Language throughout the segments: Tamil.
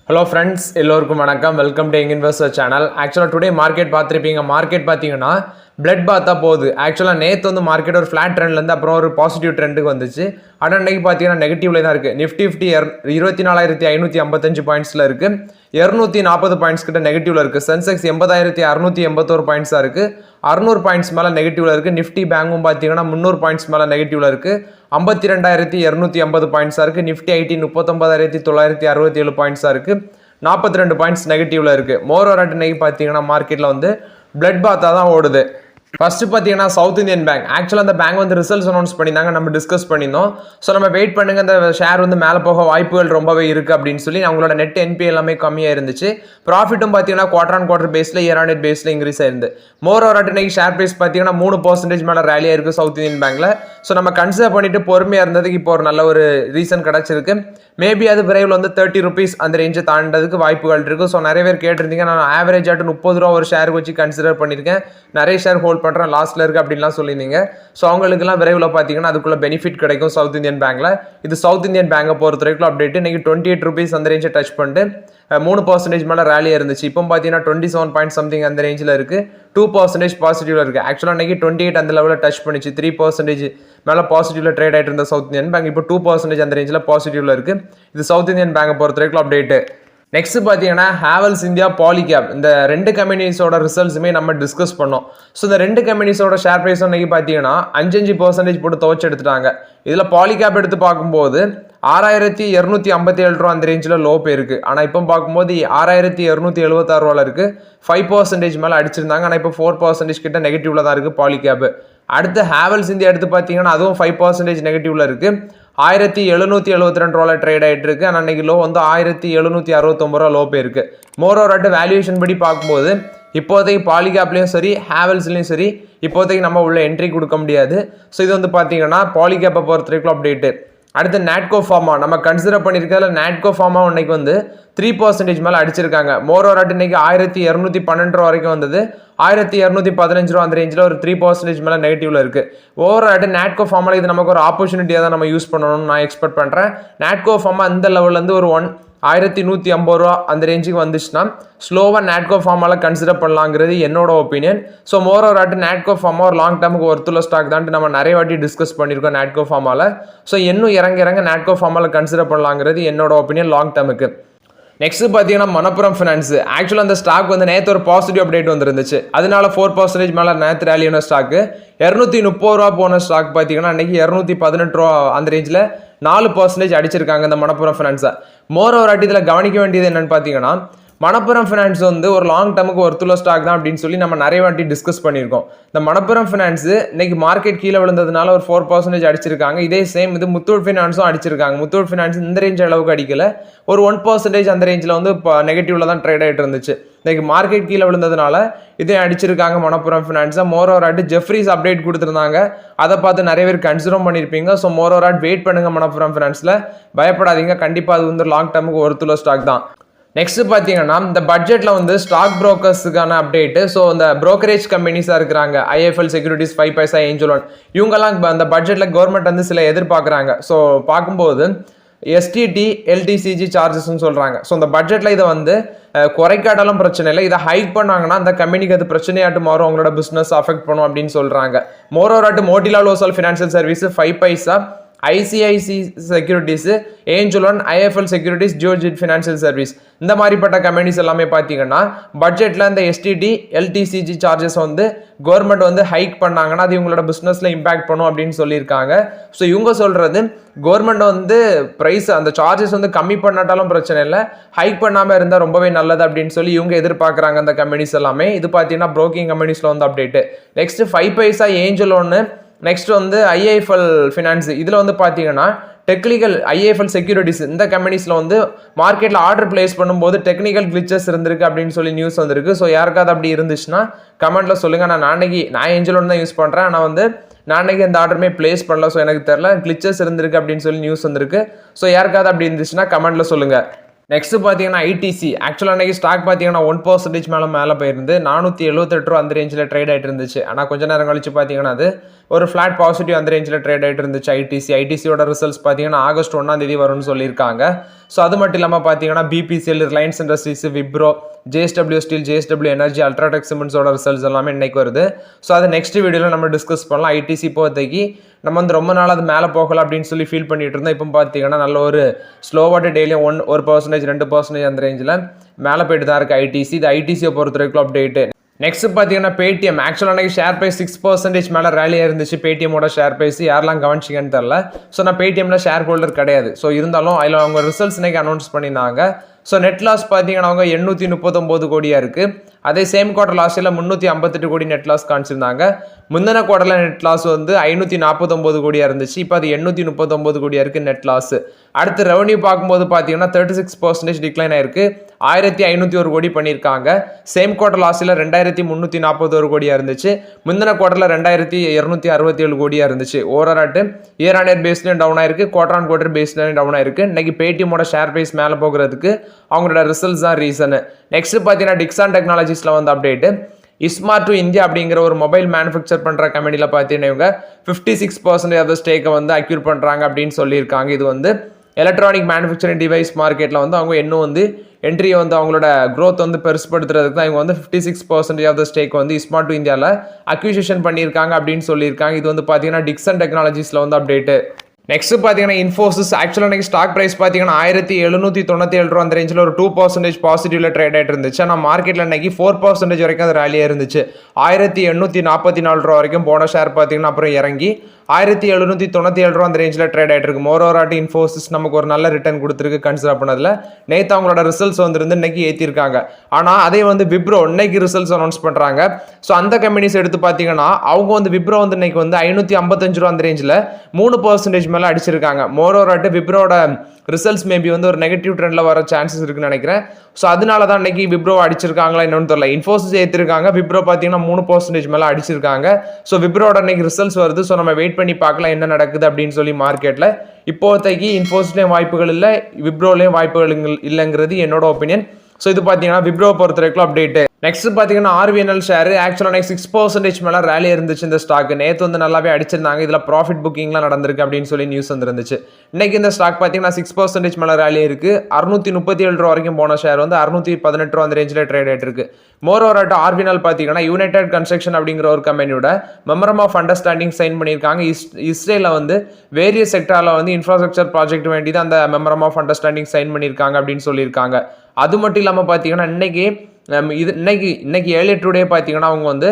Hello friends, எல்லோருக்கும் வணக்கம். Welcome to young investor channel. ஆக்சுவலாக டுடே மார்க்கெட் பார்த்துருப்பீங்க. மார்க்கெட் பார்த்தீங்கன்னா பிளட் பாத்தா போகுது. ஆக்சுவலாக நேற்று வந்து மார்க்கெட் ஒரு ஃப்ளாட் ட்ரெண்ட்லேருந்து அப்புறம் ஒரு பாசிட்டிவ் ட்ரெண்டுக்கு வந்துச்சு. ஆனால் அன்றைக்கி பார்த்தீங்கன்னா நெகட்டிவ்ல தான் இருக்குது. நிஃப்டி 24,555 பாயிண்ட்ஸில் இருக்குது. 240 பாயிண்ட்ஸ் கிட்ட நெகட்டிவ்ல இருக்குது. சென்செக்ஸ் 80,681 பாயிண்ட்ஸாக இருக்குது. 600 பாயிண்ட்ஸ் மேலே நெகட்டிவ்ல இருக்குது. நிஃப்டி பேங்கும் பார்த்தீங்கன்னா 300 பாயிண்ட்ஸ் மேலே நெகட்டிவ்ல இருக்குது. 52,250 பாயிண்ட்ஸாக இருக்குது. நிஃப்டி ஐடி 39,967 பாயிண்ட்ஸாக இருக்குது. 42 பாயிண்ட்ஸ் நெகட்டிவ்ல இருக்குது. மோர் ஓவர் இன்னைக்கு பார்த்தீங்கன்னா மார்க்கெட்டில் வந்து பிளட் பாத்தா தான் ஓடுது. ஃபர்ஸ்ட் பார்த்தீங்கன்னா சவுத் இந்தியன் பேங்க். ஆக்சுவலாக அந்த பேங்க் வந்து ரிசல்ட்ஸ் அனௌன்ஸ் பண்ணியிருந்தாங்க, நம்ம டிஸ்கஸ் பண்ணியிருந்தோம். ஸோ நம்ம வெயிட் பண்ணுங்க, அந்த ஷேர் வந்து மேலே போக வாய்ப்புகள் ரொம்பவே இருக்குது அப்படின்னு சொல்லி அவங்களோட நெட் என்பி எல்லாமே கம்மியாக இருந்துச்சு. ப்ராஃபிட்டும் பார்த்தீங்கன்னா குவார்டர் ஆன் குவார்டர் பேஸில் இயர் ஆன் இயர் பேஸில் இன்க்ரீஸ் ஆயிருந்து. மோர் ஓவர் இன்னைக்கு ஷேர் ப்ரைஸ் பார்த்தீங்கன்னா 3% மேலே ரேலியாக இருக்குது சவுத் இந்தியன் பேங்க்ல. ஸோ நம்ம கன்சிடர் பண்ணிட்டு பொறுமையாக இருந்ததுக்கு இப்போ ஒரு நல்ல ஒரு ரீசன் கிடச்சிருக்கு. மேபி அது விரைவில் வந்து 30 rupees அந்த ரேஞ்சை தாண்டதுக்கு வாய்ப்புகள் இருக்குது. ஸோ நிறைய பேர் கேட்டிருந்தீங்க, நான் ஆவரேஜ் ஆட்டு 30 ரூபா ஒரு ஷேருக்கு வச்சு கன்சிடர் பண்ணியிருக்கேன், நிறைய ஷேர் ஹோல்ட் பண்ணுறேன், லாஸ்ட்டில் இருக்குது அப்படின்லாம் சொல்லியிருந்தீங்க. ஸோ அவங்களுக்குலாம் விரைவில் பார்த்தீங்கன்னா அதுக்குள்ள பெனிஃபிட் கிடைக்கும் சவுத் இந்தியன் பேங்க்ல. இது சவுத் இந்தியன் பேங்கை பொறுத்த வரைக்கும் அப்டேட். இன்னைக்கு 28 rupees அந்த ரேஞ்சை டச் பண்ணிட்டு 3% மேலே ரேலியாக இருந்துச்சு. இப்போ பார்த்தீங்கன்னா 27 பாயிண்ட் சம்திங் அந்த ரேஞ்சில் இருக்குது. 2% பாசிட்டிவ்ல இருக்குது. ஆக்சுவலாக இன்னைக்கு 28 அந்த லெவலில் டச் பண்ணிச்சு. 3% மேலே பாசிட்டிவ்ல ட்ரேட் ஆகிட்டு இருந்த சவுத் இந்தியன் பேங்க் இப்போ 2% அந்த ரேஞ்சில் பாசிட்டிவ்ல இருக்குது. இது சவுத் இந்தியன் பேங்கை பொறுத்த வரைக்கும் அப்டேட்டு. நெக்ஸ்ட் பார்த்தீங்கன்னா ஹேவல்ஸ் இந்தியா, பாலிகேப், இந்த ரெண்டு கம்பெனிஸோட ரிசல்ட்ஸுமே நம்ம டிஸ்கஸ் பண்ணோம். ஸோ இந்த ரெண்டு கம்பெனிஸோட ஷேர் ப்ரைஸ் இன்னைக்கு பார்த்தீங்கன்னா 5% போட்டு துவச்சு எடுத்துட்டாங்க. இதில் பாலிகேப் எடுத்து பார்க்கும்போது 6,257 ரூபா அந்த ரேஞ்சில் லோ போயிருக்கு. ஆனால் இப்போ பார்க்கும்போது 6,276 ரூபாவில் இருக்குது. 5% மேலே அடிச்சிருந்தாங்க. ஆனால் இப்போ 4% கிட்ட நெகட்டிவ்ல தான் இருக்குது பாலிகேப். அடுத்து ஹேவல்ஸ் இந்தியா எடுத்து பார்த்தீங்கன்னா அதுவும் 5% நெகட்டிவ்ல இருக்குது. 1,772 ரூபாயில் ட்ரேட் ஆகிட்டு இருக்கு. ஆனால் அன்னைக்கு லோ வந்து 1,769 ரூபா லோ போயிருக்கு. மோர் ஓவர் வேல்யூவேஷன் படி பார்க்கும்போது இப்போதைக்கு பாலிகேப்லையும் சரி ஹேவல்ஸ்லையும் சரி இப்போதைக்கு நம்ம உள்ள என்ட்ரி கொடுக்க முடியாது. ஸோ இது வந்து பார்த்தீங்கன்னா பாலிகேப்பை பொறுத்த வரைக்கும் அப்டேட்டு. அடுத்து நாட்கோ ஃபார்மா நம்ம கன்சிடர் பண்ணியிருக்கிறதுல நாட்கோ ஃபார்மா இன்னைக்கு வந்து 3% மேலே அடிச்சிருக்காங்க. மோர் ஓவர் இன்னைக்கு 1,212 ரூபா வரைக்கும் வந்தது. 1,215 ரூபா அந்த ரேஞ்சில் ஒரு 3% மேலே நெகட்டிவ்ல இருக்கு. ஓவர் நாட்கோ ஃபார்மால இது நமக்கு ஒரு ஆப்பர்ச்சுனிட்டியாக தான் நம்ம யூஸ் பண்ணணும்னு நான் எக்ஸ்பெக்ட் பண்ணுறேன். நாட்கோ ஃபார்மா இந்த லெவல்லேருந்து ஒரு 1,150 ரூபா அந்த ரேஞ்சுக்கு வந்துச்சுன்னா ஸ்லோவாக நாட்கோ ஃபார்மால கன்சிடர் பண்ணலாங்கிறது என்னோட opinion. So more over Natco pharma ஒரு லாங் டேர்முக்கு ஒருத்துள்ள ஸ்டாக் தான் நம்ம நிறைய வாட்டி டிஸ்கஸ் பண்ணியிருக்கோம் நாட்கோ ஃபார்மால. ஸோ இன்னும் இறங்க நாட்கோ ஃபார்மால கன்சிடர் பண்ணலாங்கிறது என்னோட ஒப்பீனியன் லாங் டேர்முக்கு. நெக்ஸ்ட் பார்த்தீங்கன்னா மணப்புரம் ஃபினான்ஸ். ஆக்சுவலாக அந்த ஸ்டாக் வந்து நேற்று ஒரு பாசிட்டிவ் அப்டேட் வந்துருந்துச்சு. அதனால 4% மேலே நேற்று ரேலியான ஸ்டாக்கு. 230 ரூபா போன ஸ்டாக் பார்த்தீங்கன்னா அன்னைக்கு 218 ரூபா அந்த ரேஞ்சில் 4% அடிச்சிருக்காங்க இந்த மணப்புரம் ஃபினான்ஸை. மோர் ஓவர் இதில் கவனிக்க வேண்டியது என்னன்னு பார்த்தீங்கன்னா மணப்புரம் ஃபினான்ஸ் வந்து ஒரு லாங் டேர்முக்கு ஒருத்துள்ள ஸ்டாக் தான் அப்படின்னு சொல்லி நம்ம நிறைய வாட்டி டிஸ்கஸ் பண்ணியிருக்கோம். இந்த மணப்புரம் ஃபினான்ஸ் இன்னைக்கு மார்க்கெட் கீழே விழுந்ததுனால ஒரு 4% அடிச்சிருக்காங்க. இதே சேம் இது முத்தூட் ஃபினான்ஸும் அடிச்சிருக்காங்க. முத்தூட் ஃபினான்ஸ் இந்த ரேஞ்ச் அளவுக்கு அடிக்கல, ஒரு 1% அந்த ரேஞ்சில் வந்து இப்போ நெகட்டிவ்ல தான் ட்ரேட் ஆகிட்டு இருந்துச்சு. இன்னைக்கு மார்க்கெட் கீழே விழுந்ததுனால இதே அடிச்சிருக்காங்க மணப்புரம் ஃபினான்ஸை. மோர் ஓவர் ஜெஃப்ரிஸ் அப்டேட் கொடுத்துருந்தாங்க, அதை பார்த்து நிறைய பேர் கன்சிடரும் பண்ணியிருப்பீங்க. ஸோ மோர் ஓவர் வெயிட் பண்ணுங்க மணப்புரம் ஃபினான்ஸில், பயப்படாதீங்க, கண்டிப்பாக அது வந்து லாங் டேர்முக்கு ஒருத்துள்ள ஸ்டாக் தான். நெக்ஸ்ட் பார்த்தீங்கன்னா இந்த பட்ஜெட்டில் வந்து ஸ்டாக் புரோக்கர்ஸுக்கான அப்டேட்டு. ஸோ இந்த புரோக்கரேஜ் கம்பெனிஸாக இருக்கிறாங்க, ஐஎஃப்எல் செக்யூரிட்டிஸ், 5 பைசா, ஏஞ்சல் ஒன், இவங்கெல்லாம் அந்த பட்ஜெட்டில் கவர்மெண்ட் வந்து சில எதிர்பார்க்குறாங்க. ஸோ பார்க்கும்போது எஸ்டிடி, எல்டிசிஜி சார்ஜஸ்ன்னு சொல்கிறாங்க. ஸோ இந்த பட்ஜெட்டில் இதை வந்து குறைக்காட்டாலும் பிரச்சனை இல்லை, இதை ஹைக் பண்ணாங்கன்னா அந்த கம்பெனிக்கு அது பிரச்சனையாட்டு மாறும், அவங்களோட பிஸ்னஸ் அஃபெக்ட் பண்ணும் அப்படின்னு சொல்கிறாங்க. Moreover Motilal Oswal financial service, 5 Paisa, ICICI securities, Angel One, IIFL securities, Geojit financial service, இந்த மாதிரிப்பட்ட கம்பெனிஸ் எல்லாமே பார்த்தீங்கன்னா பட்ஜெட்டில் இந்த எஸ்டிடி, எல்டிசிஜி சார்ஜஸ் வந்து கவர்மெண்ட் வந்து ஹைக் பண்ணாங்கன்னா அது இவங்களோட பிஸ்னஸில் இம்பாக்ட் பண்ணும் அப்படின்னு சொல்லியிருக்காங்க. ஸோ இவங்க சொல்கிறது கவர்மெண்ட் வந்து ப்ரைஸ் அந்த சார்ஜஸ் வந்து கம்மி பண்ணாட்டாலும் பிரச்சனை இல்லை, ஹைக் பண்ணாமல் இருந்தால் ரொம்பவே நல்லது அப்படின்னு சொல்லி இவங்க எதிர்பார்க்குறாங்க அந்த கம்பெனிஸ் எல்லாமே. இது பார்த்தீங்கன்னா ப்ரோக்கிங் கம்பெனிஸில் வந்து அப்டேட்டு. நெக்ஸ்ட் 5 பைசா, ஏஞ்சல் ஒன்று, நெக்ஸ்ட் வந்து ஐஐஎஃப்எல் ஃபினான்ஸ், இதில் வந்து பார்த்தீங்கன்னா டெக்னிக்கல், ஐஏஎஃப்எல் செக்யூரிட்டிஸ், இந்த கம்பெனிஸில் வந்து மார்க்கெட்டில் ஆர்டர் பிளேஸ் பண்ணும்போது டெக்னிக்கல் கிளிச்சஸ் இருந்திருக்கு அப்படின்னு சொல்லி நியூஸ் வந்திருக்கு. ஸோ யாருக்காவது அப்படி இருந்துச்சுன்னா கமெண்ட்டில் சொல்லுங்கள். நான் ஏஞ்சல் ஒன் தான் யூஸ் பண்ணுறேன், ஆனால் வந்து நாளைக்கு அந்த ஆர்டருமே பிளேஸ் பண்ணல, ஸோ எனக்கு தெரில, கிளிச்சஸ் இருந்திருக்கு அப்படின்னு சொல்லி நியூஸ் வந்திருக்கு. ஸோ யாருக்காவது அப்படி இருந்துச்சுன்னா கமெண்ட்டில் சொல்லுங்கள். நெக்ஸ்ட் பார்த்தீங்கன்னா ஐடிசி ஆக்சுவலாக அன்றைக்கி ஸ்டாக் பார்த்தீங்கன்னா 1% மேலே போயிருந்து 478 ரூபா அந்த ரேஞ்சில் ட்ரேட் ஆகிட்டு இருந்துச்சு. ஆனால் கொஞ்ச நேரம் கழிச்சு பார்த்தீங்கன்னா அது ஒரு ஃப்ளாட் பாசிட்டிவ் அந்த ரேஞ்சில் ட்ரேட் ஆகிட்டு இருந்துச்சு. ஐடிசியோட ரிசல்ட்ஸ் பார்த்தீங்கன்னா ஆகஸ்ட் 1 வரும்னு சொல்லியிருக்காங்க. ஸோ அது மட்டும் இல்லாமல் பார்த்தீங்கன்னா BPCL, Reliance Industries, Wipro, JSW steel, JSW energy, UltraTech சிமெண்ட்ஸோட ரிசல்ட்ஸ் எல்லாமே இன்னைக்கு வருது. ஸோ அதை நெக்ஸ்ட் வீடியோவில் நம்ம டிஸ்கஸ் பண்ணலாம். ஐடிசி போகிறதுக்கு நம்ம வந்து ரொம்ப நாள் அது மேலே போகலாம் அப்படின்னு சொல்லி ஃபீல் பண்ணிட்டு இருந்தோம். இப்போ பார்த்தீங்கன்னா நல்ல ஒரு ஸ்லோவாட்டு டெய்லியும் 1% 2% அந்த ரேஞ்சில் மேலே போயிட்டு தான் இருக்குது ஐடிசி. இது ஐடிசியை பொறுத்த வரைக்கும் அப்டேட்டு. நெக்ஸ்ட் பார்த்தீங்கன்னா பேடிஎம் ஆக்சுவலாக அன்றைக்கி ஷேர் ப்ரைஸ் 6% மேலே ரேலியாக இருந்துச்சு. பேடிஎம்மோட ஷேர் ப்ரைஸ் யாரெல்லாம் கவனிச்சிங்கன்னு தெரில. ஸோ நான் பேடிஎம்ல ஷேர் ஹோல்டர் கிடையாது. ஸோ இருந்தாலும் அதில் அவங்க ரிசல்ட்ஸ் இன்னைக்கு அனௌன்ஸ் பண்ணியிருந்தாங்க. ஸோ நெட் லாஸ் பார்த்தீங்கன்னா அவங்க 839 கோடியாக இருக்குது. அதே சேம் குவார்டர் லாஸ்ட்டில் 358 கோடி நெட் லாஸ் காமிச்சிருந்தாங்க. முந்தின குவார்டரில் நெட் லாஸ் வந்து 549 கோடியாக இருந்துச்சு. இப்போ அது 839 கோடியாக இருக்குது நெட் லாஸ். அடுத்து ரெவன்யூ பார்க்கும்போது பார்த்தீங்கன்னா 36% டிக்ளைன் ஆயிருக்கு. 1501 கோடி பண்ணியிருக்காங்க. சேம் குவார்டர் லாஸ்ட்டில் 2341 கோடியாக இருந்துச்சு. முந்தின குவார்டரில் 2267 கோடியாக இருந்துச்சு. ஓவராட்டு இயர் ஆன் இயர் பேஸ்லையும் டவுன் ஆயிருக்கு, குவார்டர் ஆன் குவார்டர் பேஸ்லையும் டவுன் ஆயிருக்கு. இன்னைக்கு பேடிஎம்மோட ஷேர் ப்ரைஸ் மேலே போகிறதுக்கு அவங்களோட ரிசல்ட்ஸ் தான் ரீசனு. நெக்ஸ்ட் பார்த்தீங்கன்னா டிக்ஸான் டெக்னாலஜிஸில் வந்து அப்டேட்டு. இஸ்மார்ட் டு இந்தியா அப்படிங்கிற ஒரு மொபைல் மேனுஃபேக்சர் பண்ணுற கம்பெனியில் பார்த்தீங்கன்னா இவங்க 56% ஆஃப் த ஸ்டேக்கை வந்து அக்யூர் பண்ணுறாங்க அப்படின்னு சொல்லியிருக்காங்க. இது வந்து எலக்ட்ரானிக் மேனுஃபேக்சரிங் டிவைஸ் மார்க்கெட்டில் வந்து அவங்க இன்னும் வந்து என்ட்ரியை வந்து அவங்களோட க்ரோத் வந்து பெருசுப்படுத்துறதுக்கு தான் இவங்க வந்து 56% ஆஃப் த ஸ்டேக் வந்து இஸ்மார்ட் டு இந்தியாவில் அக்யூசிஷன் பண்ணியிருக்காங்க அப்படின்னு சொல்லியிருக்காங்க. இது வந்து பார்த்தீங்கன்னா டிக்ஸன் டெக்னாலஜிஸில் வந்து அப்டேட்டு. நெக்ஸ்ட் பார்த்தீங்கன்னா இன்ஃபோசிஸ் ஆக்சுவலாக எனக்கு ஸ்டாக் ப்ரைஸ் பார்த்தீங்கன்னா 1797 ரூபா அந்த ரேஞ்சில் ஒரு 2% பாசிட்டிவ்ல ட்ரேட் ஆகிட்டு இருந்துச்சு. ஆனால் மார்க்கெட்டில் இன்னைக்கு 4% வரைக்கும் அது ரேலியாக இருந்துச்சு. 1844 ரூபா வரைக்கும் போன ஷேர் பார்த்தீங்கன்னா அப்புறம் இறங்கி 1797 ரூபா அந்த ரேஞ்சில் ட்ரேட் ஆகிட்டு இருக்கு. மோரோராட்டி இன்ஃபோசிஸ் நமக்கு ஒரு நல்ல ரிட்டர்ன் கொடுத்துருக்கு கன்சிடர் பண்ணதில். நேற்று அவங்களோட ரிசல்ட்ஸ் வந்துருந்து இன்னைக்கு ஏற்றிருக்காங்க. ஆனால் அதே வந்து விப்ரோ இன்னைக்கு ரிசல்ட்ஸ் அனௌன்ஸ் பண்ணுறாங்க. ஸோ அந்த கம்பெனிஸ் எடுத்து பார்த்தீங்கன்னா அவங்க வந்து விப்ரோ வந்து இன்னைக்கு வந்து 555 ரூபா அந்த ரேஞ்சில் 3% மேலே அடிச்சிருக்காங்க. மோரோராட்டு விப்ரோட ரிசல்ட்ஸ் மேபி வந்து ஒரு நெகட்டிவ் ட்ரெண்டில் வர சான்சஸ் இருக்குன்னு நினைக்கிறேன். ஸோ அதனால தான் இன்னைக்கு விப்ரோ அடிச்சிருக்காங்களா என்னன்னு தெரியல. இன்ஃபோசிஸ் ஏற்றிருக்காங்க, விப்ரோ பார்த்தீங்கன்னா 3% மேலே அடிச்சிருக்காங்க. ஸோ விப்ரோட இன்னைக்கு ரிசல்ட்ஸ் வருது. ஸோ நம்ம வெயிட் பண்ணி பார்க்கலாம் என்ன நடக்குது அப்படின்னு சொல்லி மார்க்கெட்டில். இப்போதைக்கு இன்ஃபோசிஸ்லேயும் வாய்ப்புகள் இல்லை, விப்ரோலையும் வாய்ப்புகள் இல்லைங்கிறது என்னோட ஒப்பீனியன். ஸோ இது பார்த்தீங்கன்னா விப்ரோ பொறுத்த வரைக்கும் அப்டேட்டு. நெக்ஸ்ட் பார்த்தீங்கன்னா ஆர்விஎன்எல் ஷேர் ஆக்சுவலாக 6% மேலே ரேலி இருந்துச்சு இந்த ஸ்டாக். நேற்று வந்து நல்லாவே அடிச்சிருந்தாங்க. இதில் ப்ராஃபிட் புக்கிங்லாம் நடந்திருக்கு அப்படின்னு சொல்லி நியூஸ் வந்துருந்துச்சு. இன்னைக்கு இந்த ஸ்டாக் பார்த்தீங்கன்னா 6% மேலே ரேலி இருக்கு. 637 ரூபா வரைக்கும் போன ஷேர் வந்து 618 ரூபா அந்த ரேஞ்சில் ட்ரேட் ஆகிட்டு இருக்கு. மோரோவராட்டு ஆர்விஎன்எல் பார்த்தீங்கன்னா யுனைடெட் கன்ஸ்ட்ரக்ஷன் அப்படிங்கிற ஒரு கம்பெனியோட மெமரம் ஆஃப் அண்டர்ஸ்டாண்டிங் சைன் பண்ணியிருக்காங்க. இஸ்ரேலில் வந்து வேரியஸ் செக்டாரில் வந்து இன்ஃப்ராஸ்ட்ரக்சர் ப்ராஜெக்ட் வேண்டி தான் அந்த மெமரம் ஆஃப் அண்டர்ஸ்டாண்டிங் சைன் பண்ணியிருக்காங்க அப்படின்னு சொல்லியிருக்காங்க. அது மட்டும் இல்லாமல் பார்த்தீங்கன்னா இன்னைக்கு ஏர்லி டுடே பார்த்தீங்கன்னா அவங்க வந்து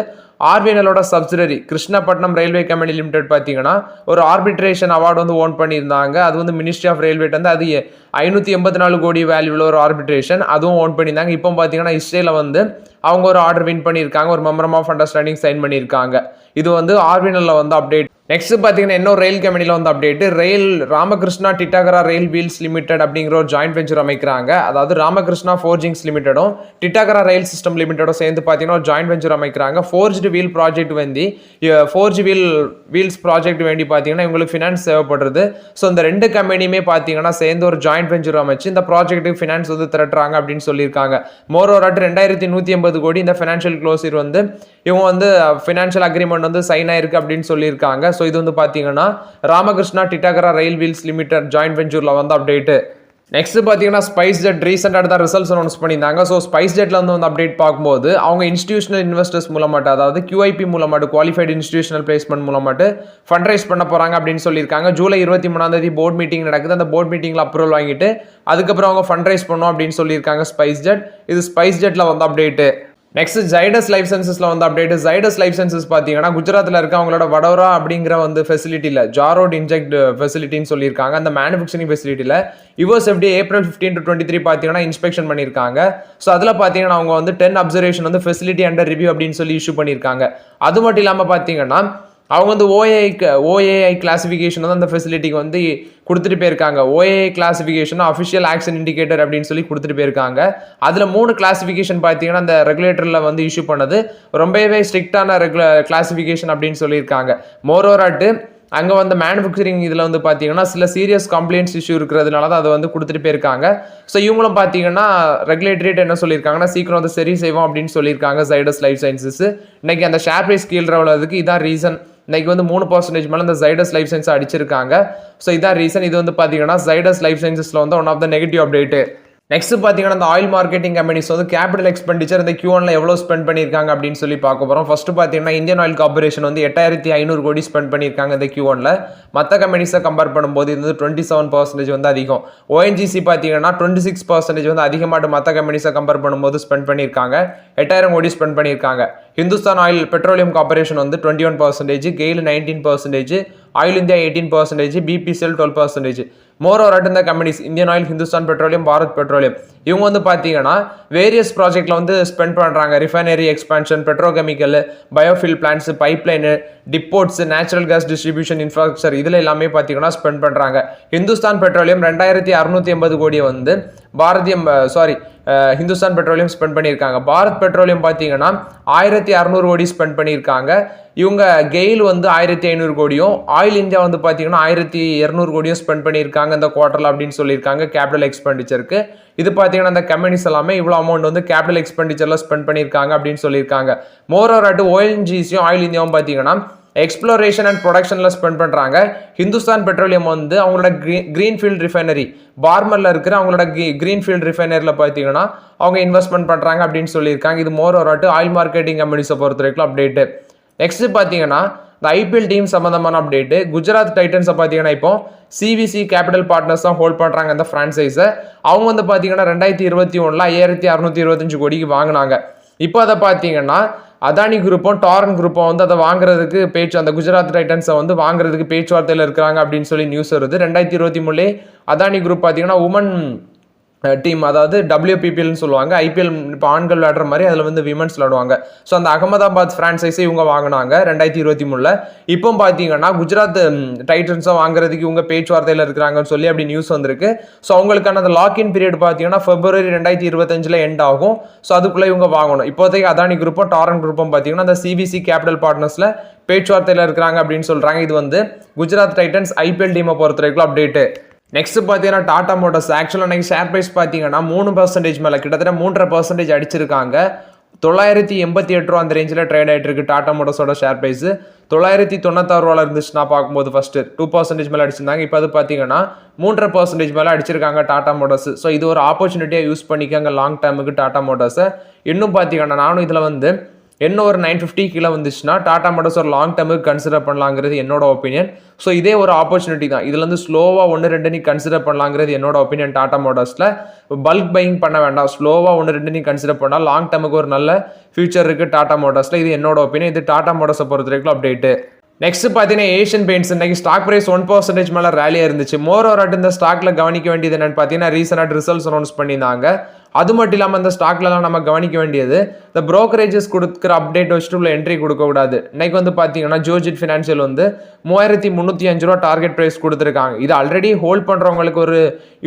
ஆர்விஎன்எலோட subsidiary Krishnapatnam railway company limited பார்த்தீங்கன்னா ஒரு ஆர்பிட்ரேஷன் அவார்டு வந்து ஓன் பண்ணியிருந்தாங்க. அது வந்து மினிஸ்ட்ரி ஆஃப் ரயில்வே வந்து அது 584 கோடி வேல்யூவில் ஒரு ஆர்பிட்ரேஷன் அதுவும் ஓன் பண்ணியிருந்தாங்க. இப்போ பார்த்தீங்கன்னா இஸ்ரேலில் வந்து அவங்க ஒரு ஆர்டர் வின் பண்ணியிருக்காங்க, ஒரு மெமரம் ஆஃப் அண்டர்ஸ்டாண்டிங் சைன் பண்ணியிருக்காங்க. இது வந்து ஆர்விஎன்எல்ல வந்து அப்டேட். நெக்ஸ்ட் பார்த்தீங்கன்னா இன்னொரு ரயில் கம்பெனியில் வந்து update. Rail Ramakrishna Titagarh rail wheels limited அப்படிங்கிற ஒரு ஜாயின்ட் வெஞ்சர் அமைக்கிறாங்க. அதாவது ராமகிருஷ்ணா ஃபோர்ஜிங்ஸ் லிமிடெடும் டிட்டாகரா ரயில் சிஸ்டம் லிமிடெடும் சேர்ந்து பார்த்தீங்கன்னா ஒரு ஜாயின்ட் வெஞ்சர் அமைக்கிறாங்க. ஃபோர்ஜ்டு வீல் ப்ராஜெக்ட் வந்து ஃபோர்ஜ் வீல்ஸ் ப்ராஜெக்ட் வேண்டி பார்த்தீங்கன்னா இவங்களுக்கு ஃபினான்ஸ் தேவைப்படுறது. ஸோ இந்த ரெண்டு கம்பெனியுமே பார்த்தீங்கன்னா சேர்ந்து ஒரு ஜாயின்ட் வெஞ்சர் அமைச்சு இந்த ப்ராஜெக்ட்டுக்கு ஃபினான்ஸ் வந்து திரட்டுறாங்க அப்படின்னு சொல்லியிருக்காங்க. மோரோராட்டு 2180 கோடி இந்த ஃபினான்ஷியல் க்ளோஸர் வந்து இவங்க வந்து ஃபினான்ஷியல் அக்ரிமெண்ட் வந்து சைன் ஆயிருக்கு அப்படின்னு சொல்லியிருக்காங்க. ஸோ இது வந்து பார்த்தீங்கன்னா Ramakrishna Titagarh rail wheels limited joint வெஞ்சூரில் வந்து அப்டேட்டு. நெக்ஸ்ட் பார்த்தீங்கன்னா ஸ்பைஸ் ஜெட் ரீசெண்டாக தான் ரிசல்ட்ஸ் அனௌன்ஸ் பண்ணியிருந்தாங்க. ஸோ ஸ்பைஸ் ஜெட்டில் வந்து அப்டேட் பார்க்கும்போது அவங்க இன்ஸ்டிடியூஷனல் இன்வெஸ்டர்ஸ் மூலமாட்டு, அதாவது QIP மூலமாட்டு, குவாலிஃபைடு இன்ஸ்டிடியூஷனல் பிளேஸ்மெண்ட் மூலமாட்டு ஃபண்ட் ரைஸ் பண்ண போகிறாங்க அப்படின்னு சொல்லியிருக்காங்க. ஜூலை 23 போர்ட் மீட்டிங் நடக்குது. அந்த போர்ட் மீட்டிங்கில் அப்ரூவல் வாங்கிட்டு அதுக்கப்புறம் அவங்க ஃபண்ட் ரைஸ் பண்ணோம் அப்படின்னு சொல்லியிருக்காங்க ஸ்பைஸ் ஜெட். இது ஸ்பைஸ் ஜெட்டில் வந்து அப்டேட்டு. நெக்ஸ்ட் ஜைடஸ் லைஃப் சயின்சஸ்ல வந்து அப்டேட். ஜைடஸ் லைஃப் சயின்சஸ் பார்த்தீங்கன்னா குஜராத்தில் இருக்க அவங்களோட வடோரா அப்படிங்கிற வந்து ஃபெசிலிட்டியில் ஜாரோட் இன்ஜெக்ட் ஃபெசிலிட்டின்னு சொல்லியிருக்காங்க. அந்த மேனுஃபேக்சரிங் ஃபெசிலிட்டியில் USFDA April 15 to 23 பார்த்தீங்கன்னா இன்ஸ்பெக்ஷன் பண்ணியிருக்காங்க. ஸோ அதில் பார்த்தீங்கன்னா அவங்க வந்து 10 அப்சர்வேஷன் வந்து ஃபெசிலிட்டி அண்டர் ரிவ்யூ அப்படின்னு சொல்லி இஷ்யூ பண்ணியிருக்காங்க. அது மட்டும் இல்லாமல் பார்த்தீங்கன்னா அவங்க வந்து OAI கிளாசிஃபிகேஷன் வந்து அந்த ஃபெசிலிட்டிக்கு வந்து கொடுத்துட்டு போயிருக்காங்க. OAI classification official action indicator அப்படின்னு சொல்லி கொடுத்துட்டு போயிருக்காங்க. அதில் 3 கிளாசிஃபிகேஷன் பார்த்தீங்கன்னா அந்த ரெகுலேட்டரில் வந்து இஷ்யூ பண்ணது ரொம்பவே ஸ்ட்ரிக்டான கிளாசிஃபிகேஷன் அப்படின்னு சொல்லியிருக்காங்க. மோரோராட்டு அங்கே வந்து மேனுஃபேக்சரிங் இதில் வந்து பார்த்தீங்கன்னா சில சீரியஸ் கம்ப்ளைண்ட்ஸ் இஷ்யூ இருக்கிறதுனால தான் அதை வந்து கொடுத்துட்டு போயிருக்காங்க. ஸோ இவங்களும் பார்த்தீங்கன்னா ரெகுலேட்டரேட் என்ன சொல்லியிருக்காங்கன்னா சீக்கிரம் வந்து சரி செய்வோம் அப்படின்னு சொல்லியிருக்காங்க ஜைடஸ் லைஃப் சயின்சஸ். இன்னைக்கு அந்த ஷேர் ப்ரைஸ் கீழே உள்ளதுக்கு இதான் ரீசன். இன்னைக்கு வந்து 3% மேலே இந்த ஜைடஸ் லைஃப் சயின்ஸ் அடிச்சிருக்காங்க. ஸோ இதான் ரீசன். இது வந்து பார்த்தீங்கன்னா ஜைடஸ் லைஃப் சயின்சஸில் வந்து one of the negative update. Next பார்த்தீங்கன்னா இந்த ஆயில் மார்க்கெட்டிங் கம்பெனிஸ் வந்து கேபிட்டல் எக்ஸ்பெண்டிச்சர் இந்த Q1ல எவ்வளோ ஸ்பெண்ட் பண்ணியிருக்காங்க அப்படின்னு சொல்லி பார்க்க போகிறோம். ஃபர்ஸ்ட் பார்த்தீங்கன்னா இந்தியன் ஆயில் கார்பரேஷன் வந்து 8500 கோடி ஸ்பெண்ட் பண்ணியிருக்காங்க இந்த Q1ல. மற்ற கம்பெனிஸை கம்பேர் பண்ணும்போது இது வந்து 27% வந்து அதிகம். ONGC பார்த்தீங்கன்னா 26% வந்து அதிகமாட்டு மற்ற கம்பெனிஸை கம்பேர் பண்ணும்போது ஸ்பெண்ட் பண்ணியிருக்காங்க. 8000 கோடி ஸ்பெண்ட் பண்ணியிருக்காங்க. ஹிந்துஸ்தான் ஆயில் பெட்ரோலியம் கார்பரேஷன் வந்து 21%, GAIL 19%, Oil India 18%, BPCL 12%. Moreover at இந்த companies Indian Oil, Hindustan petroleum, Bharat petroleum இவங்க வந்து பார்த்தீங்கன்னா வேரியஸ் ப்ராஜெக்ட்ல வந்து ஸ்பெண்ட் பண்ணுறாங்க. Refinery expansion, petrochemical, biofuel plants, pipeline, depots, natural gas distribution infrastructure இதில் எல்லாமே பார்த்தீங்கன்னா ஸ்பெண்ட் பண்ணுறாங்க. ஹிந்துஸ்தான் பெட்ரோலியம் 2680 கோடியை வந்து ஹிந்துஸ்தான் பெட்ரோலியம் ஸ்பெண்ட் பண்ணியிருக்காங்க. பாரத் பெட்ரோலியம் பார்த்தீங்கன்னா 1600 கோடி ஸ்பெண்ட் பண்ணியிருக்காங்க. இவங்க கெயில் வந்து 1500 கோடியும், ஆயில் இந்தியா வந்து பார்த்தீங்கன்னா 1200 கோடியும் ஸ்பெண்ட் பண்ணியிருக்காங்க இந்த குவார்டர்ல அப்படின்னு சொல்லியிருக்காங்க கேபிட்டல் எக்ஸ்பெண்டிச்சருக்கு. இது பார்த்தீங்கன்னா அந்த கம்பெனிஸ் எல்லாமே இவ்வளோ அமௌண்ட் வந்து கேபிட்டல் எக்ஸ்பெண்டிச்சர்ல ஸ்பெண்ட் பண்ணியிருக்காங்க அப்படின்னு சொல்லியிருக்காங்க. மோரோவர் அட் ONGCயும் ஆயில் இந்தியாவும் பார்த்தீங்கன்னா எக்ஸ்ப்ளோரேஷன் அண்ட் ப்ரொடக்ஷன்ல ஸ்பெண்ட் பண்றாங்க. ஹிந்துஸ்தான் பெட்ரோலியம் வந்து அவங்களோட கிரீன்ஃபீல்ட் ரிஃபைனரி பார்மர்ல இருக்கிற அவங்களோட கிரீன்ஃபீல்ட் ரிஃபைனரியில் பார்த்தீங்கன்னா அவங்க இன்வெஸ்ட்மெண்ட் பண்றாங்க அப்படின்னு சொல்லியிருக்காங்க. இது மோரோவர் அட் ஆயில் மார்க்கெட்டிங் கம்பெனிஸை பொறுத்த வரைக்கும் அப்டேட்டு. நெக்ஸ்ட் பார்த்தீங்கன்னா இந்த IPL டீம் சம்பந்தமான அப்டேட்டு. குஜராத் டைட்டன்ஸை பார்த்தீங்கன்னா இப்போ CVC கேபிட்டல் பார்ட்னர்ஸ் தான் ஹோல்ட் பண்ணுறாங்க அந்த ஃப்ரான்ச்சைஸை. அவங்க வந்து பார்த்தீங்கன்னா 2021 5625 கோடிக்கு வாங்கினாங்க. இப்போ அதை பார்த்தீங்கன்னா அதானி குரூப்பும் டாரன் குரூப்பும் வந்து அதை வாங்குறதுக்கு அந்த குஜராத் டைட்டன்ஸை வந்து வாங்குறதுக்கு பேச்சுவார்த்தையில் இருக்கிறாங்க அப்படின்னு சொல்லி நியூஸ் வருது. 2023 அதானி குரூப் பார்த்தீங்கன்னா உமன் டீம், அதாவது WPPLன்னு சொல்லுவாங்க, IPL இப்போ ஆண்கள் விளையாடுற மாதிரி அதில் வந்து விமன்ஸ் விளையாடுவாங்க. ஸோ அந்த அகமதாபாத் ஃப்ரான்ச்சைஸை இவங்க வாங்கினாங்க 2023. இப்போ பார்த்தீங்கன்னா குஜராத் டைட்டன்ஸை வாங்குறதுக்கு இவங்க பேச்சுவார்த்தையில் இருக்கிறாங்கன்னு சொல்லி அப்படி நியூஸ் வந்திருக்கு. ஸோ அவங்களுக்கான அந்த லாக்இன் பீரியட் பார்த்தீங்கன்னா February 2025 எண்ட் ஆகும். ஸோ அதுக்குள்ளே இவங்க வாங்கணும். இப்போதைக்கு அதானி குரூப்பும் டாரன் குரூப்பும் பார்த்தீங்கன்னா அந்த CVC கேபிட்டல் பார்ட்னர்ஸில் பேச்சுவார்த்தையில் இருக்கிறாங்க அப்படின்னு சொல்கிறாங்க. இது வந்து குஜராத் டைட்டன்ஸ் IPL டீமை பொறுத்த வரைக்கும் அப்டேட்டு. நெக்ஸ்ட் பார்த்தீங்கன்னா டாடா மோட்டார்ஸ். ஆக்சுவலாக இன்னைக்கு ஷேர் ப்ரைஸ் பார்த்தீங்கன்னா 3% மேலே கிட்டத்தட்ட 3.5% அடிச்சிருக்காங்க. 988 ரூபா அந்த ரேஞ்சில் ட்ரேட் ஆகிட்டு இருக்கு டாடா மோட்டார்ஸோட ஷேர் ப்ரைஸ். 996 ரூபாவில் இருந்துச்சுன்னா பார்க்கும்போது ஃபர்ஸ்ட் 2% மேலே அடிச்சிருந்தாங்க. இப்போ அது பார்த்தீங்கன்னா 3.5% மேலே அடிச்சிருக்காங்க டாடா மோட்டார்ஸ். ஸோ இது ஒரு ஆப்பர்ச்சுனிட்டியாக யூஸ் பண்ணிக்காங்க லாங் டேர்முக்கு டாடா மோட்டார்ஸை. இன்னும் பார்த்தீங்கன்னா நானும் இதில் வந்து என்ன ஒரு 950 கீழே வந்துச்சுன்னா டாடா மோட்டார்ஸ் ஒரு லாங் டேர்முக்கு கன்சிடர் பண்ணலாங்கிறது என்னோட ஒப்பீனியன். ஸோ இதே ஒரு ஆப்பர்ச்சுனிட்டி தான். இதுல வந்து ஸ்லோவா 1-2 நீ கன்சிடர் பண்ணலாங்கிறது என்னோட ஒப்பீனியன். டாடா மோட்டார்ஸ்ல பல்க் பையிங் பண்ண வேண்டாம், ஸ்லோவா 1-2 நீ கன்சிடர் பண்ணால் லாங் டேர்முக்கு ஒரு நல்ல ஃபியூச்சர் இருக்கு டாடா மோட்டார்ஸ்ல. இது என்னோட ஒப்பீனியன். இது டாடா மோட்டார்ஸை பொறுத்த வரைக்கும் அப்டேட்டு. நெக்ஸ்ட் பார்த்தீங்கன்னா ஏஷியன் பெயிண்ட்ஸ். இன்னைக்கு ஸ்டாக் பிரைஸ் 1% மேலே ரேலியாக இருந்துச்சு. மோரோவர் அட் இந்த ஸ்டாக்ல கவனிக்க வேண்டியது என்னன்னு பார்த்தீங்கன்னா ரீசெண்டாக ரிசல்ட்ஸ் அனௌன்ஸ் பண்ணியிருந்தாங்க. அது மட்டும் இல்லாமல் இந்த ஸ்டாக்லலாம் நம்ம கவனிக்க வேண்டியது இந்த ப்ரோக்கரேஜஸ் கொடுக்குற அப்டேட் வச்சுட்டு உள்ள என்ட்ரி கொடுக்கக்கூடாது. இன்னைக்கு வந்து பார்த்தீங்கன்னா ஜோஜிட் ஃபினான்ஷியல் வந்து 3305 ரூபா டார்கெட் ப்ரைஸ் கொடுத்துருக்காங்க. இது ஆல்ரெடி ஹோல்ட் பண்ணுறவங்களுக்கு ஒரு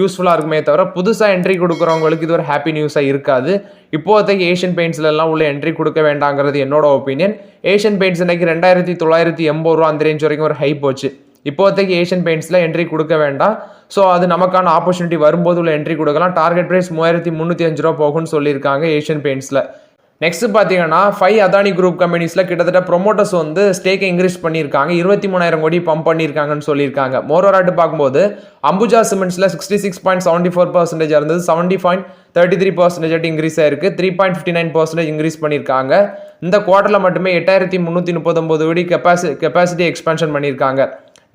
யூஸ்ஃபுல்லாக இருக்குமே தவிர புதுசாக என்ட்ரி கொடுக்குறவங்களுக்கு இது ஒரு ஹாப்பி நியூஸாக இருக்காது. இப்போதைக்கு ஏஷியன் பெயிண்ட்ஸ்லாம் உள்ள என்ட்ரி கொடுக்க வேண்டாங்கிறது என்னோட ஒப்பீனியன். ஏஷியன் பெயிண்ட்ஸ் இன்னைக்கு 2980 ரூபா அந்த ரேஞ்ச் வரைக்கும் ஒரு ஹை போச்சு. இப்போதைக்கு ஏஷியன் பெயிண்ட்ஸில் என்ட்ரி கொடுக்க வேண்டாம். ஸோ அது நமக்கான ஆப்பர்ச்சுனிட்டி வரும்போது உள்ள என்ட்ரி கொடுக்கலாம். டார்கெட் ப்ரைஸ் 3305 ரூபா போகும்னு சொல்லியிருக்காங்க ஏஷியன் பெயிண்ட்ஸில். நெக்ஸ்ட் பார்த்தீங்கன்னா 5 அதானி குரூப் கம்பெனிஸில் கிட்டத்தட்ட ப்ரொமோட்டர்ஸ் வந்து ஸ்டேக்கை இன்க்ரீஸ் பண்ணியிருக்காங்க. 23,000 கோடி பம்ப் பண்ணியிருக்காங்கன்னு சொல்லியிருக்காங்க. மோரோவர் பார்க்கும்போது அம்புஜா சிமெண்ட்ஸில் 66.74% இருந்தது 70.33% இன்க்ரீஸ் ஆயிருக்கு. 3.59% இன்க்ரீஸ் பண்ணியிருக்காங்க. இந்த குவார்ட்டரில் மட்டுமே 8339 கோடி கெப்பாசிட்டி எக்ஸ்பென்ஷன் பண்ணியிருக்காங்க.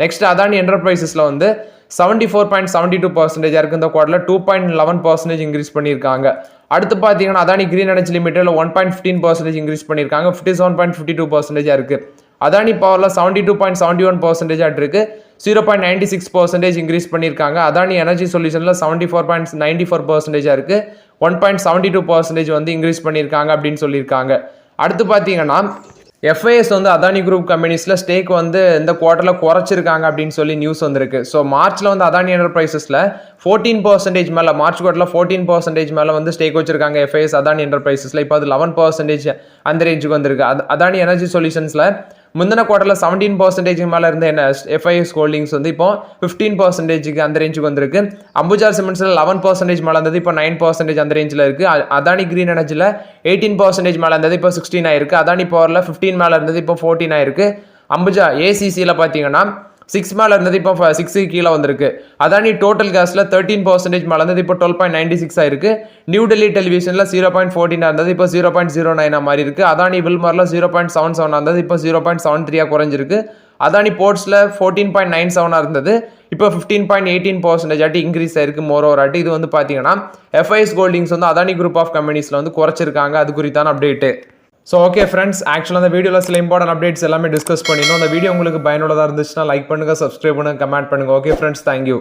நெக்ஸ்ட் அதானி என்டர்பிரைசஸ்ல வந்து 74.72% இருக்கு இந்த குவார்ட்டர்ல 2.11% இன்க்ரீஸ் பண்ணியிருக்காங்க. அடுத்து பார்த்தீங்கன்னா அதானி கிரீன் எனர்ஜி லிமிடெட்ல 1.15% இன்க்ரீஸ் பண்ணியிருக்காங்க. 57.52% இருக்கு. அதானி பவர்ல 72.71% இருக்கு. 0.96% இன்க்ரீஸ் பண்ணியிருக்காங்க. அதானி எனர்ஜி சொல்யூஷன்ல 74.94% இருக்கு. 1.72% வந்து இன்க்ரீஸ் பண்ணியிருக்காங்க அப்படின்னு சொல்லியிருக்காங்க. அடுத்து பார்த்தீங்கன்னா FIS வந்து அதானி குரூப் கம்பெனிஸில் ஸ்டேக் வந்து இந்த குவார்ட்டரில் குறைச்சிருக்காங்க அப்படின்னு சொல்லி நியூஸ் வந்திருக்கு. ஸோ மார்ச்சில் வந்து அதானி என்டர்பிரைசஸில் 14% மேலே, மார்ச் குவார்ட்டரில் 14% மேலே வந்து ஸ்டேக் வச்சிருக்காங்க FIS அதானி என்டர்பிரைசஸில். இப்போ அது 11% அந்த ரேஞ்சுக்கு வந்திருக்கு. அதானி எனர்ஜி சொல்யூஷன்ஸில் முந்தின குவார்டரில் 17% மேலே இருந்த என்ன எஃப்ஐஎஸ் ஹோல்டிங்ஸ் வந்து இப்போ 15% அந்த ரேஞ்சுக்கு வந்திருக்கு. அம்புஜா சிமெண்ட்ஸில் 11% மேலே இருந்தது, இப்போ 9% அந்த ரேஞ்சில் இருக்குது. அதானி கிரீன் எனர்ஜியில் 18% மேலே இருந்தது, இப்போ 16 ஆயிருக்கு. அதானி பவரில் 15 மேலே இருந்தது, இப்போ 14 ஆயிருக்கு. அம்புஜா ஏசிசியில் பார்த்தீங்கன்னா 6 மேலே இருந்தது, இப்போ 6 கீழே வந்திருக்கு. அதானி டோட்டல் கேஸில் 13% மேலே இருந்தது, இப்போ 12.96 ஆயிருக்கு. நியூ டெல்லி டெலிவிஷனில் 0.14 இருந்தது, இப்போ 0.09 மாதிரி இருக்கு. அதானி வில்மாரில் 0.77 இருந்தது, இப்போ 0.73 குறைஞ்சிருக்கு. அதானி போர்ட்ஸில் 14.97 இருந்தது, இப்போ 15.18% ஆட்டி இன்க்ரீஸ் ஆயிருக்கு. மோரோவர் ஆட்டி இது வந்து பார்த்தீங்கன்னா எஃப்ஐஎஸ் ஹோல்டிங்ஸ் வந்து அதானி குரூப் ஆஃப் கம்பெனிஸில் வந்து குறைச்சிருக்காங்க. அது குறித்தான அப்டேட்டு. ஸோ ஓகே ஃப்ரெண்ட்ஸ், ஆக்சுவலாக அந்த வீடியோவில் சில இம்பார்ட்டன்ட் அப்டேட்ஸ் எல்லாமே டிஸ்கஸ் பண்ணிடணும். அந்த வீடியோ உங்களுக்கு பயனுள்ளதாக இருந்துச்சுன்னா லைக் பண்ணுங்கள், சப்ஸ்கிரைப் பண்ணுங்கள், கமெண்ட் பண்ணுங்கள். Okay friends, thank you.